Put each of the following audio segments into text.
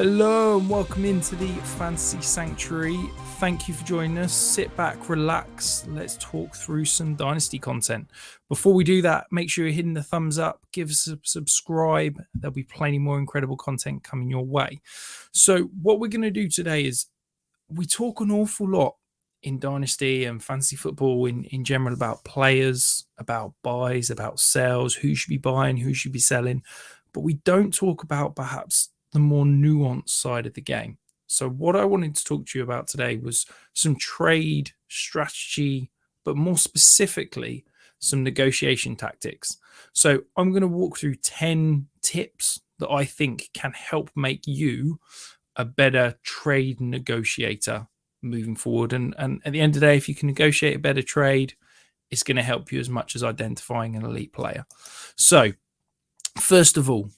Hello and welcome into the Fantasy Sanctuary. Thank you for joining us. Sit back, relax. Let's talk through some Dynasty content. Before we do that, make sure you're hitting the thumbs up, give us a subscribe. There'll be plenty more incredible content coming your way. So what we're going to do today is we talk an awful lot in Dynasty and fantasy football in general about players, about buys, about sales, who should be buying, who should be selling. But we don't talk about perhaps the more nuanced side of the game. So what I wanted to talk to you about today was some trade strategy, but more specifically, some negotiation tactics. So I'm going to walk through 10 tips that I think can help make you a better trade negotiator moving forward. And at the end of the day, if you can negotiate a better trade, it's going to help you as much as identifying an elite player. So first of all,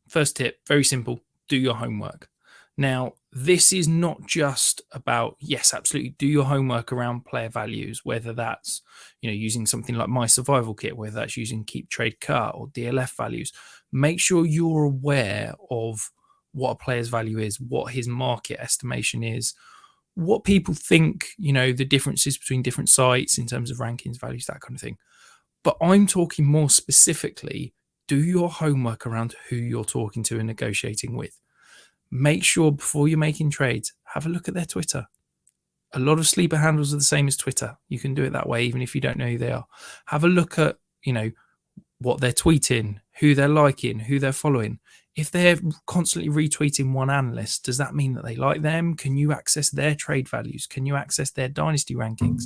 first tip, very simple, do your homework. Now, this is not just about, yes, absolutely, do your homework around player values, whether that's, using something like My Survival Kit, whether that's using Keep Trade Cut or DLF values. Make sure you're aware of what a player's value is, what his market estimation is, what people think, the differences between different sites in terms of rankings, values, that kind of thing. But I'm talking more specifically, do your homework around who you're talking to and negotiating with. Make sure before you're making trades, have a look at their Twitter. A lot of sleeper handles are the same as Twitter. You can do it that way, even if you don't know who they are. Have a look at, what they're tweeting, who they're liking, who they're following. If they're constantly retweeting one analyst, does that mean that they like them? Can you access their trade values? Can you access their dynasty rankings?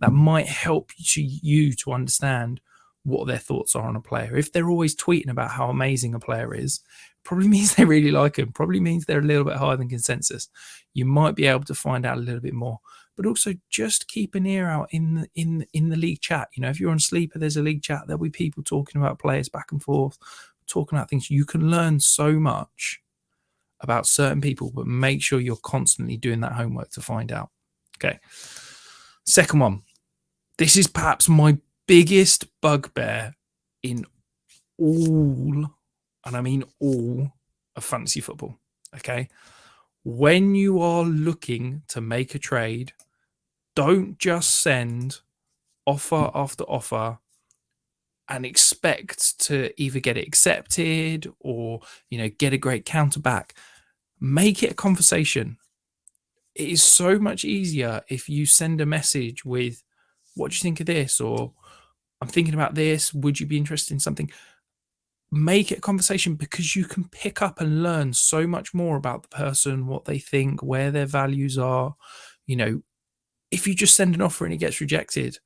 That might help you to understand what their thoughts are on a player. If they're always tweeting about how amazing a player is, probably means they really like him, probably means they're a little bit higher than consensus. You might be able to find out a little bit more. But also just keep an ear out in the league chat. If you're on Sleeper, there's a league chat. There'll be people talking about players back and forth, talking about things. You can learn so much about certain people, but make sure you're constantly doing that homework to find out. Okay. Second one. This is perhaps my biggest bugbear in all, and I mean all, of fantasy football. Okay. When you are looking to make a trade, don't just send offer after offer and expect to either get it accepted or, get a great counter back. Make it a conversation. It is so much easier if you send a message with, what do you think of this? Or I'm thinking about this. Would you be interested in something? Make it a conversation, because you can pick up and learn so much more about the person, what they think, where their values are. If you just send an offer and it gets rejected,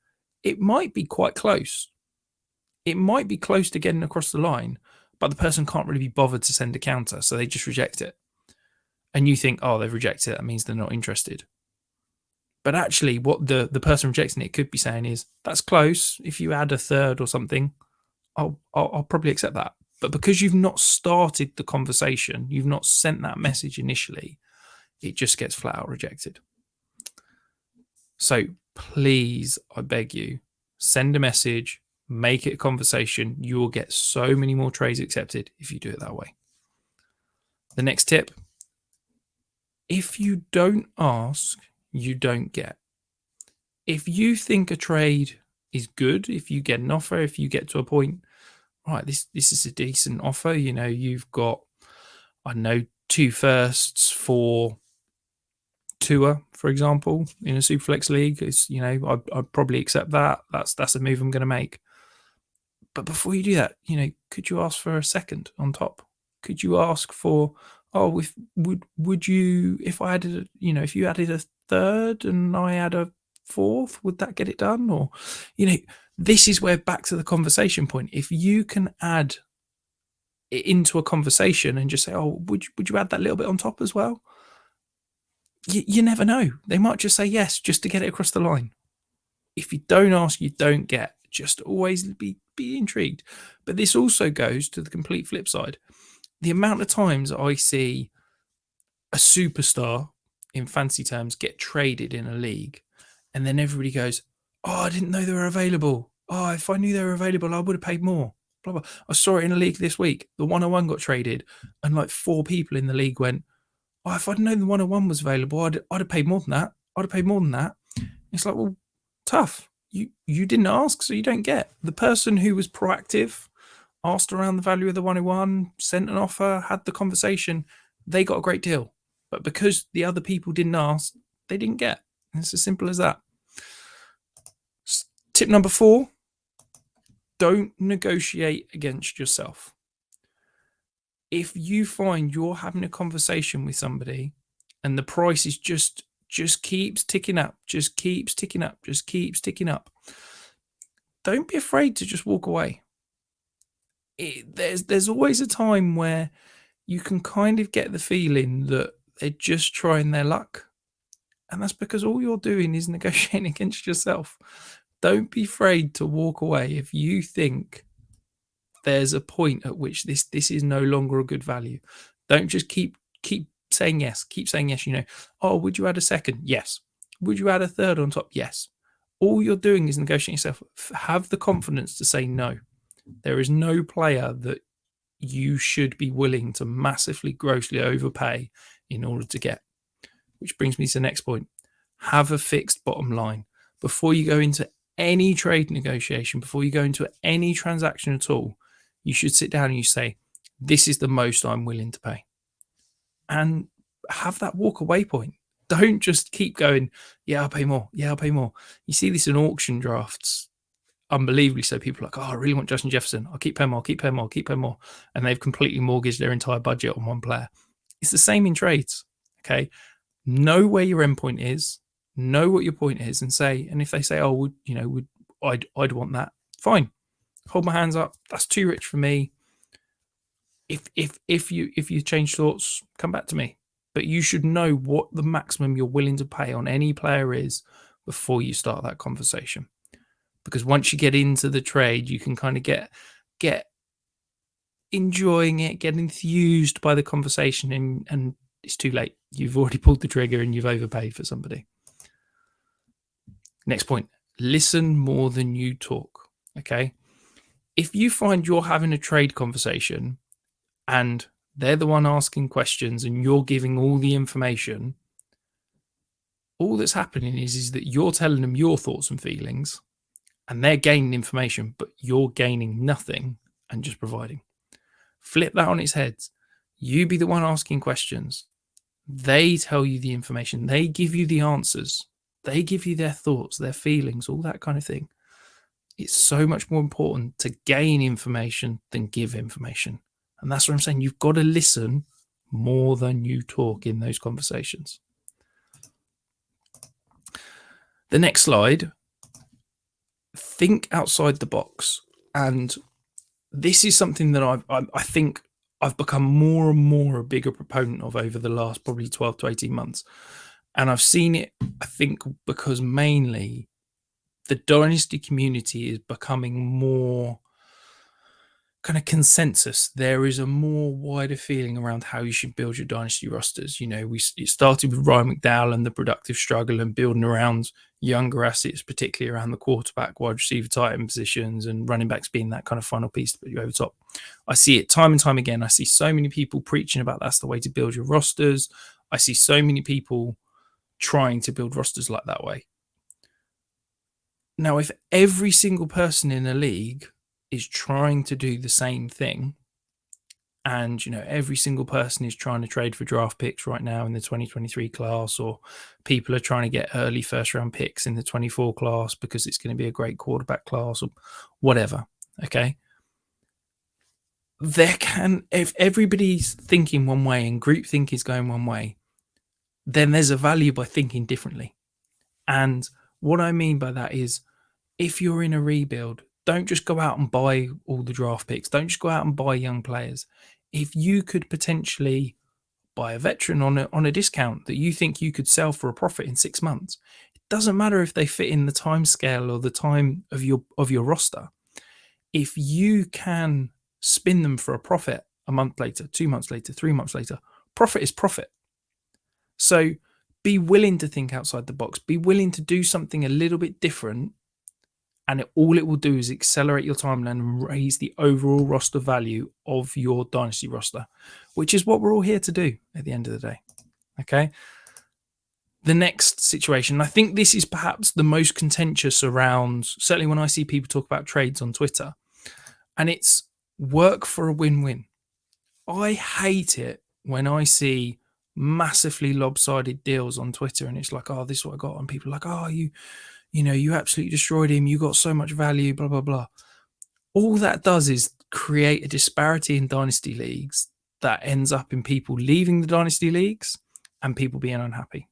it might be quite close. It might be close to getting across the line, but the person can't really be bothered to send a counter, so they just reject it. And you think, oh, they've rejected it, that means they're not interested. But actually, what the person rejecting it could be saying is, that's close. If you add a third or something, I'll probably accept that. But because you've not started the conversation, you've not sent that message initially, it just gets flat out rejected. So please, I beg you, send a message, make it a conversation. You will get so many more trades accepted if you do it that way. The next tip, if you don't ask, you don't get. If you think a trade is good, if you get an offer, if you get to a point, right, this is a decent offer. You've got, 2 firsts for Tua, for example, in a Superflex league. It's, I'd probably accept that. That's a move I'm going to make. But before you do that, could you ask for a second on top? Could you ask for, would you, if I added, if you added a third and I add a fourth, would that get it done? Or, this is where, back to the conversation point, if you can add it into a conversation and just say, would you add that little bit on top as well? You never know. They might just say yes, just to get it across the line. If you don't ask, you don't get. Just always be intrigued. But this also goes to the complete flip side. The amount of times I see a superstar, in fancy terms, get traded in a league, and then everybody goes, oh, I didn't know they were available. Oh, if I knew they were available, I would have paid more. Blah, blah. I saw it in a league this week. The 101 got traded, and like 4 people in the league went, Oh, if I'd known the 101 was available, I'd have paid more than that. I'd have paid more than that. It's like, well, tough. You didn't ask, so you don't get. The person who was proactive, asked around the value of the 101, sent an offer, had the conversation, they got a great deal. But because the other people didn't ask, they didn't get. It's as simple as that. Tip number 4, don't negotiate against yourself. If you find you're having a conversation with somebody and the price is just keeps ticking up, just keeps ticking up, just keeps ticking up, don't be afraid to just walk away. There's always a time where you can kind of get the feeling that they're just trying their luck. And that's because all you're doing is negotiating against yourself. Don't be afraid to walk away if you think there's a point at which this is no longer a good value. Don't just keep saying yes. Keep saying yes. Oh, would you add a second? Yes. Would you add a third on top? Yes. All you're doing is negotiating yourself. Have the confidence to say no. There is no player that you should be willing to massively, grossly overpay in order to get. Which brings me to the next point. Have a fixed bottom line. Before you go into any trade negotiation, before you go into any transaction at all, you should sit down and you say, this is the most I'm willing to pay. And have that walk away point. Don't just keep going, yeah, I'll pay more. Yeah, I'll pay more. You see this in auction drafts unbelievably so. People are like, oh, I really want Justin Jefferson. I'll keep paying more, keep paying more, keep paying more. And they've completely mortgaged their entire budget on one player. It's the same in trades. Okay. Know where your endpoint is, know what your point is, and say, and if they say, oh, I'd want that, fine. Hold my hands up. That's too rich for me. If you change thoughts, come back to me. But you should know what the maximum you're willing to pay on any player is before you start that conversation. Because once you get into the trade, you can kind of get enjoying it, get enthused by the conversation, and it's too late. You've already pulled the trigger and you've overpaid for somebody. Next point, listen more than you talk. Okay. If you find you're having a trade conversation and they're the one asking questions and you're giving all the information, all that's happening is that you're telling them your thoughts and feelings and they're gaining information, but you're gaining nothing and just providing. Flip that on its head. You be the one asking questions. They tell you the information. They give you the answers. They give you their thoughts, their feelings, all that kind of thing. It's so much more important to gain information than give information. And that's what I'm saying. You've got to listen more than you talk in those conversations. The next slide, think outside the box. And this is something that I think I've become more and more a bigger proponent of over the last probably 12 to 18 months. And I've seen it, I think, because mainly the Dynasty community is becoming more kind of consensus. There is a more wider feeling around how you should build your Dynasty rosters. It started with Ryan McDowell and the productive struggle and building around younger assets, particularly around the quarterback, wide receiver, tight end positions, and running backs being that kind of final piece to put you over top. I see it time and time again. I see so many people preaching about that's the way to build your rosters. I see so many people trying to build rosters like that way. Now, if every single person in a league is trying to do the same thing, and every single person is trying to trade for draft picks right now in the 2023 class, or people are trying to get early first round picks in the 24 class because it's going to be a great quarterback class or whatever, okay, if everybody's thinking one way and groupthink is going one way, then there's a value by thinking differently. And what I mean by that is, if you're in a rebuild, don't just go out and buy all the draft picks. Don't just go out and buy young players. If you could potentially buy a veteran on a discount that you think you could sell for a profit in 6 months, it doesn't matter if they fit in the time scale or the time of your roster. If you can spin them for a profit a month later, 2 months later, 3 months later, profit is profit. So be willing to think outside the box. Be willing to do something a little bit different. And all it will do is accelerate your timeline and raise the overall roster value of your Dynasty roster, which is what we're all here to do at the end of the day. Okay. The next situation, I think this is perhaps the most contentious around, certainly when I see people talk about trades on Twitter, and it's work for a win-win. I hate it when I see massively lopsided deals on Twitter and it's like, oh, this is what I got. And people are like, oh, you absolutely destroyed him. You got so much value, blah, blah, blah. All that does is create a disparity in dynasty leagues that ends up in people leaving the dynasty leagues and people being unhappy.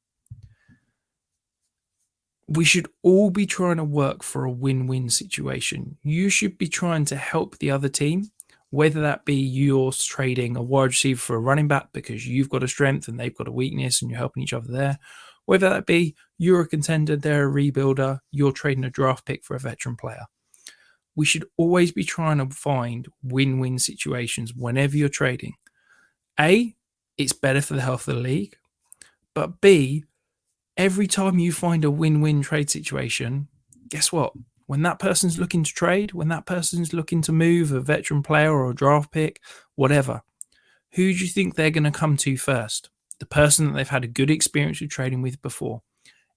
We should all be trying to work for a win-win situation. You should be trying to help the other team, whether that be you're trading a wide receiver for a running back because you've got a strength and they've got a weakness and you're helping each other there. Whether that be you're a contender, they're a rebuilder, you're trading a draft pick for a veteran player. We should always be trying to find win-win situations whenever you're trading. A, it's better for the health of the league. But B, every time you find a win-win trade situation, guess what? When that person's looking to trade, when that person's looking to move a veteran player or a draft pick, whatever, who do you think they're going to come to first? The person that they've had a good experience with trading with before.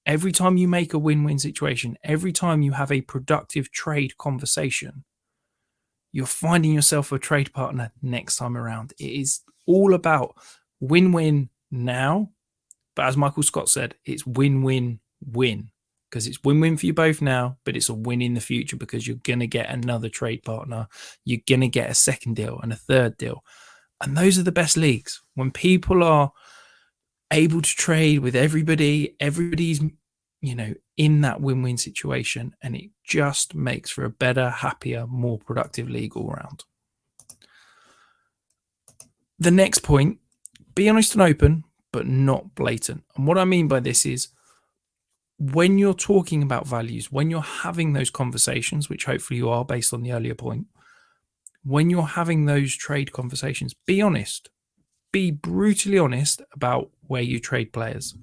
Every time you make a win-win situation, every time you have a productive trade conversation, you're finding yourself a trade partner next time around. It is all about win-win now. But as Michael Scott said, it's win-win-win, because it's win-win for you both now, but it's a win in the future because you're going to get another trade partner. You're going to get a second deal and a third deal. And those are the best leagues. When people are able to trade with everybody's, in that win-win situation, and it just makes for a better, happier, more productive league all around. The next point, be honest and open, but not blatant. And what I mean by this is when you're talking about values, when you're having those conversations, which hopefully you are based on the earlier point, when you're having those trade conversations, be honest. Be brutally honest about where you trade players.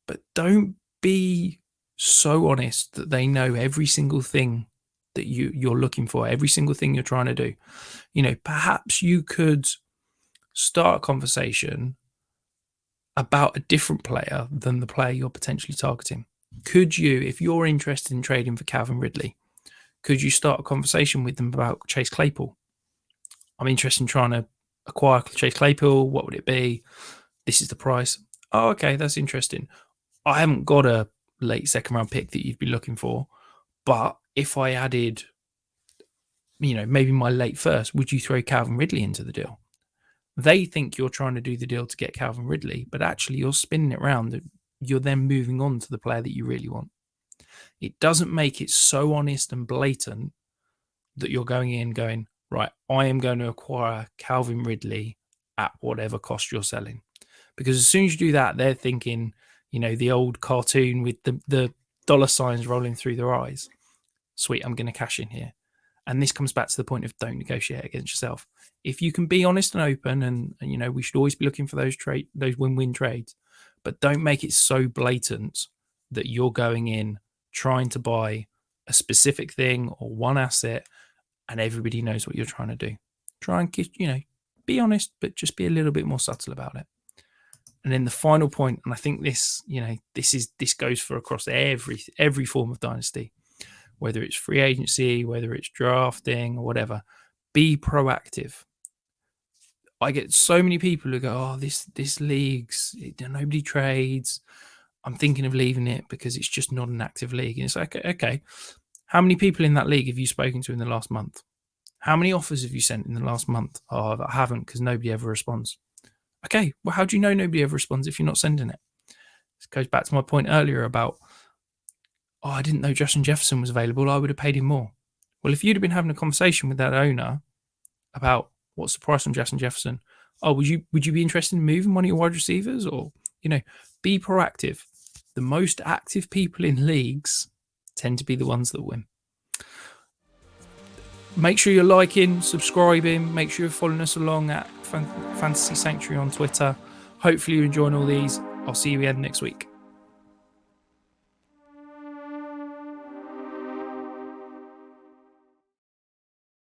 But don't be so honest that they know every single thing that you're looking for, every single thing you're trying to do. Perhaps you could start a conversation about a different player than the player you're potentially targeting. Could you, if you're interested in trading for Calvin Ridley, could you start a conversation with them about Chase Claypool? I'm interested in trying to acquire Chase Claypool. What would it be? This is the price. Oh, okay, that's interesting. I haven't got a late second round pick that you'd be looking for, but if I added, maybe my late first, would you throw Calvin Ridley into the deal? They think you're trying to do the deal to get Calvin Ridley, but actually you're spinning it around. You're then moving on to the player that you really want. It doesn't make it so honest and blatant that you're going in going, right, I am going to acquire Calvin Ridley at whatever cost you're selling. Because as soon as you do that, they're thinking, the old cartoon with the dollar signs rolling through their eyes. Sweet, I'm going to cash in here. And this comes back to the point of don't negotiate against yourself. If you can be honest and open, and we should always be looking for those win-win trades, but don't make it so blatant that you're going in trying to buy a specific thing or one asset and everybody knows what you're trying to do. Try and be honest, but just be a little bit more subtle about it. And then the final point, and I think this goes for across every form of dynasty, whether it's free agency, whether it's drafting or whatever, be proactive. I get so many people who go, oh, this league's, nobody trades. I'm thinking of leaving it because it's just not an active league. And it's like, okay, how many people in that league have you spoken to in the last month? How many offers have you sent in the last month? Oh, I haven't, because nobody ever responds. Okay, well, how do you know nobody ever responds if you're not sending it? This goes back to my point earlier about, oh, I didn't know Justin Jefferson was available. I would have paid him more. Well, if you'd have been having a conversation with that owner about what's the price on Justin Jefferson, oh, would you be interested in moving one of your wide receivers? Or, be proactive. The most active people in leagues tend to be the ones that win. Make sure you're liking, subscribing. Make sure you're following us along at Fantasy Sanctuary on Twitter. Hopefully you're enjoying all these. I'll see you again next week.